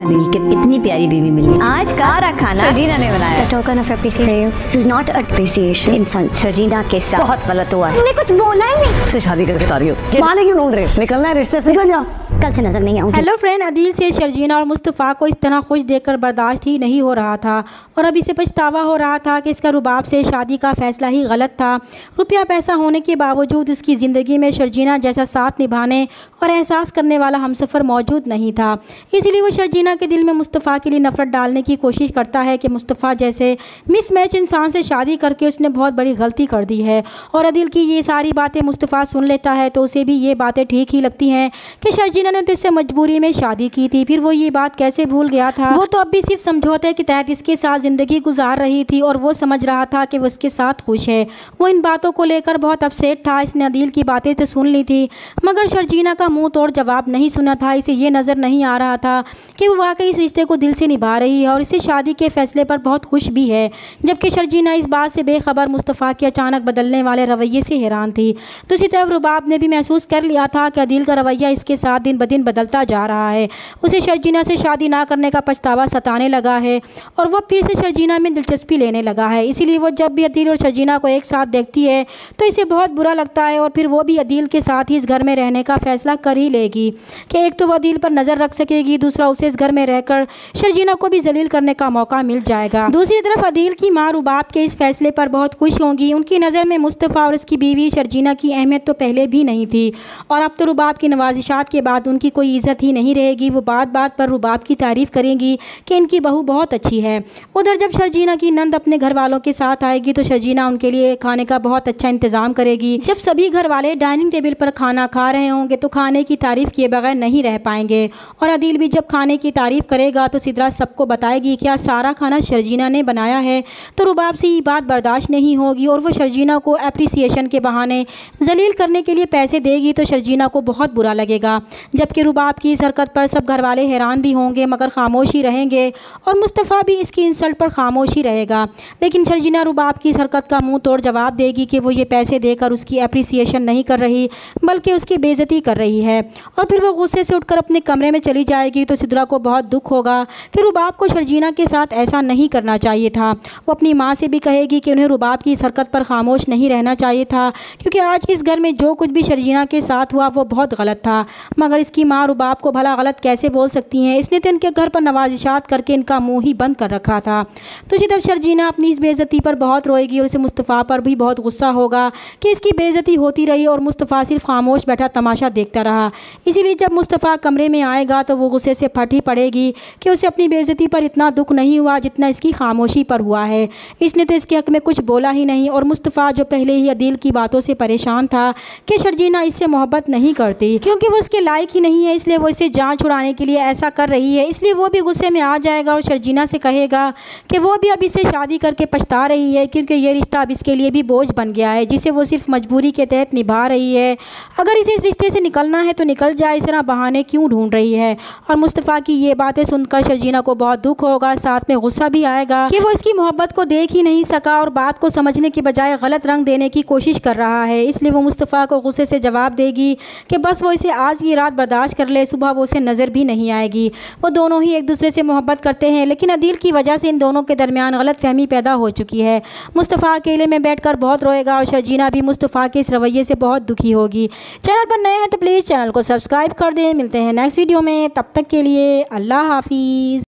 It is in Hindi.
अदील के इतनी प्यारी बीवी मिली। आज का खाना शर्जीना ने बनाया। Token of appreciation. This is not appreciation, insult. Sharjeena के साथ बहुत गलत हुआ है। तूने कुछ बोला ही नहीं। उससे शादी करके बता रही हो। माने क्यों ढूंढ रहे? निकलना है रिश्ते से, निकल जा। कल से नजर नहीं आऊंगी। हेलो फ्रेंड, अदील से शर्जीना और मुस्तफ़ा को इस तरह खुश देखकर बर्दाश्त ही नहीं हो रहा था और अब इसे पछतावा हो रहा था कि इसका रुबाब से शादी का फ़ैसला ही गलत था। रुपया पैसा होने के बावजूद उसकी ज़िंदगी में शर्जीना जैसा साथ निभाने और एहसास करने वाला हमसफ़र मौजूद नहीं था। इसीलिए वो शर्जीना के दिल में मुस्तफ़ा के लिए नफ़रत डालने की कोशिश करता है कि मुस्तफ़ा जैसे मिसमैच इंसान से शादी करके उसने बहुत बड़ी गलती कर दी है। और अदील की ये सारी बातें मुस्तफ़ा सुन लेता है तो उसे भी ये बातें ठीक ही लगती हैं कि शर्जीना ने तो इससे मजबूरी में शादी की थी। फिर वो ये बात कैसे भूल गया था? वो तो अब भी सिर्फ समझौते के तहत इसके साथ ज़िंदगी गुजार रही थी और वो समझ रहा था कि वो उसके साथ खुश है। वो इन बातों को लेकर बहुत अपसेट था। इसने अदील की बातें तो सुन ली थी मगर शर्जीना का मुंह तोड़ जवाब नहीं सुना था। इसे ये नज़र नहीं आ रहा था कि वो वाकई इस रिश्ते को दिल से निभा रही है और इसे शादी के फैसले पर बहुत खुश भी है, जबकि शर्जीना इस बात से बेखबर मुस्तफ़ा के अचानक बदलने वाले रवैये से हैरान थी। दूसरी तरफ रुबाब ने भी महसूस कर लिया था कि अदील का रवैया इसके साथ दिन ब दिन बदलता जा रहा है। उसे शर्जीना से शादी ना करने का पछतावा सताने लगा है और वह फिर से शर्जीना में दिलचस्पी लेने लगा है। इसीलिए वो जब भी अदील और शर्जीना को एक साथ देखती है तो इसे बहुत बुरा लगता है और फिर वो भी अदील के साथ ही इस घर में रहने का फैसला कर ही लेगी कि एक तो वह अदील पर नज़र रख सकेगी, दूसरा उसे इस घर में रहकर शर्जीना को भी जलील करने का मौका मिल जाएगा। दूसरी तरफ अदील की माँ रुबाब के इस फैसले पर बहुत खुश होंगी। उनकी नज़र में मुस्तफ़ा और उसकी बीवी शर्जीना की अहमियत तो पहले भी नहीं थी और अब तो रुबाब की नवाजिशात के बाद उनकी कोई इज़्ज़त ही नहीं रहेगी। वो बात बात पर रुबाब की तारीफ़ करेंगी कि इनकी बहू बहुत अच्छी है। उधर जब शर्जीना की नंद अपने घर वालों के साथ आएगी तो शर्जीना उनके लिए खाने का बहुत अच्छा इंतज़ाम करेगी। जब सभी घर वाले डाइनिंग टेबल पर खाना खा रहे होंगे तो खाने की तारीफ़ किए बगैर नहीं रह पाएंगे और अदील भी जब खाने की तारीफ़ करेगा तो सिद्रा सबको बताएगी कि आज सारा खाना शर्जीना ने बनाया है। तो रुबाब से ये बात बर्दाश्त नहीं होगी और वो शर्जीना को एप्रिसिएशन के बहाने जलील करने के लिए पैसे देगी तो शर्जीना को बहुत बुरा लगेगा। जबकि रुबाब की इस हरकत पर सब घर वाले हैरान भी होंगे मगर खामोश ही रहेंगे और मुस्तफ़ा भी इसकी इंसल्ट पर खामोश ही रहेगा। लेकिन शर्जीना रुबाब की इस हरकत का मुंह तोड़ जवाब देगी कि वो ये पैसे देकर उसकी एप्रिसिएशन नहीं कर रही बल्कि उसकी बेइज्जती कर रही है और फिर वो गुस्से से उठकर अपने कमरे में चली जाएगी। तो सिद्रा को बहुत दुख होगा कि रुबाब को शर्जीना के साथ ऐसा नहीं करना चाहिए था। वो अपनी माँ से भी कहेगी कि उन्हें रुबाब की इस हरकत पर खामोश नहीं रहना चाहिए था क्योंकि आज इस घर में जो कुछ भी शर्जीना के साथ हुआ वो बहुत गलत था। मगर इसकी माँ रुबाब को भला गलत कैसे बोल सकती हैं? इसने तो इनके घर पर नवाजिशात करके इनका मुंह ही बंद कर रखा था। दूसरी तरफ शर्जीना अपनी इस बेइज्जती पर बहुत रोएगी और उसे मुस्तफ़ा पर भी बहुत गुस्सा होगा कि इसकी बेइज्जती होती रही और मुस्तफ़ा सिर्फ खामोश बैठा तमाशा देखता रहा। इसीलिए जब मुस्तफ़ा कमरे में आएगा तो वो गुस्से से फट ही पड़ेगी कि उसे अपनी बेइज्जती पर इतना दुख नहीं हुआ जितना इसकी खामोशी पर हुआ है। इसने तो इसके हक़ में कुछ बोला ही नहीं और मुस्तफ़ा जो पहले ही अदील की बातों से परेशान था कि शर्जीना इससे मोहब्बत नहीं करती क्योंकि वो उसके लायक ही नहीं है, इसलिए वो इसे जान छुड़ाने के लिए ऐसा कर रही है। इसलिए वो भी गुस्से में आ जाएगा और शर्जीना से कहेगा कि वो भी अब इसे शादी करके पछता रही है क्योंकि ये रिश्ता अब इसके लिए भी बोझ बन गया है जिसे वो सिर्फ मजबूरी के तहत निभा रही है। अगर इसे इस रिश्ते से निकलना है तो निकल जाए, इस तरह बहाने क्यों ढूंढ रही है? और मुस्तफ़ा की ये बातें सुनकर शर्जीना को बहुत दुख होगा, साथ में गुस्सा भी आएगा कि वो इसकी मोहब्बत को देख ही नहीं सका और बात को समझने की बजाय गलत रंग देने की कोशिश कर रहा है। इसलिए वो मुस्तफ़ा को गुस्से से जवाब देगी कि बस वो इसे आज की रात बर्दाश्त कर ले, सुबह वो उसे नज़र भी नहीं आएगी। वो दोनों ही एक दूसरे से मोहब्बत करते हैं लेकिन अदील की वजह से इन दोनों के दरमियान गलत फहमी पैदा हो चुकी है। मुस्तफ़ा अकेले में बैठकर बहुत रोएगा और शर्जीना भी मुस्तफ़ा के इस रवैये से बहुत दुखी होगी। चैनल पर नए हैं तो प्लीज़ चैनल को सब्सक्राइब कर दें। मिलते हैं नेक्स्ट वीडियो में, तब तक के लिए अल्लाह हाफिज़।